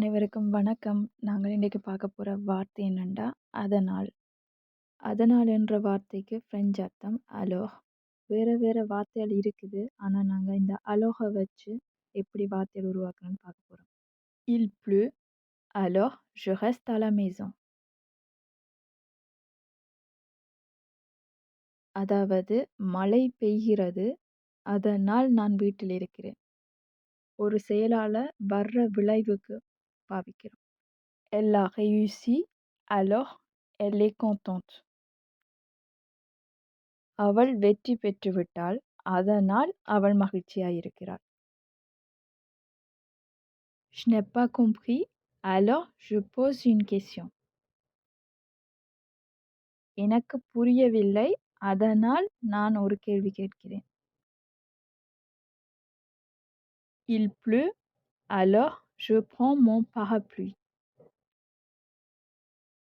அனைவருக்கும் வணக்கம். நாங்கள் இன்னைக்கு பார்க்க போற வார்த்தை என்னன்னா, அதனால். அதனால் என்ற வார்த்தைக்கு ஃப்ரெஞ்ச் அர்த்தம் அலோர். வேற வேற வார்த்தைகள் இருக்குது. ஆனா நாங்க இந்த அலோக வச்சு எப்படி வார்த்தைகள் உருவாக்கணும்னு பார்க்க போறோம். Il pleut, alors je reste à la maison. அதாவது மழை பெய்கிறது, அதனால் நான் வீட்டில் இருக்கிறேன். ஒரு செயலால வர்ற விளைவுக்கு பாவிக்கிறோம். Elle a réussi, alors elle est contente. அவள் வெற்றி பெற்றுவிட்டாள், அதனால் அவள் மகிழ்ச்சியாயிருக்கிறாள். Je n'ai pas compris, alors je pose une question. எனக்கு புரியவில்லை, அதனால் நான் ஒரு கேள்வி கேட்கிறேன். Il pleut, alors je prends mon parapluie.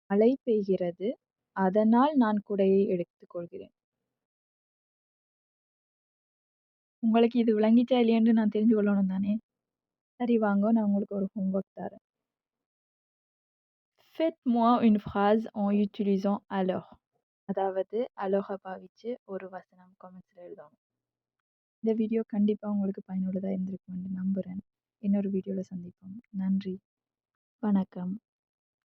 மழை பெய்கிறது, அதனால் நான் குடையை எடுத்துக்கொள்கிறேன். உங்களுக்கு இது விளங்கிச்சா இல்லையான்னு நான் தெரிஞ்சு கொள்ளணும் தானே? சரி வாங்க, நான் உங்களுக்கு ஒரு ஹோம்வொர்க் தரேன். Faites-moi une phrase en utilisant alors. அதாவது அலோக பாவிச்சு ஒரு வசனம் கமெண்ட்ஸில் எழுதணும். இந்த வீடியோ கண்டிப்பாக உங்களுக்கு பயனுள்ளதாக இருந்திருக்கும் என்று நம்புகிறேன். இன்னொரு வீடியோவில் சந்திப்போம். நன்றி, வணக்கம்.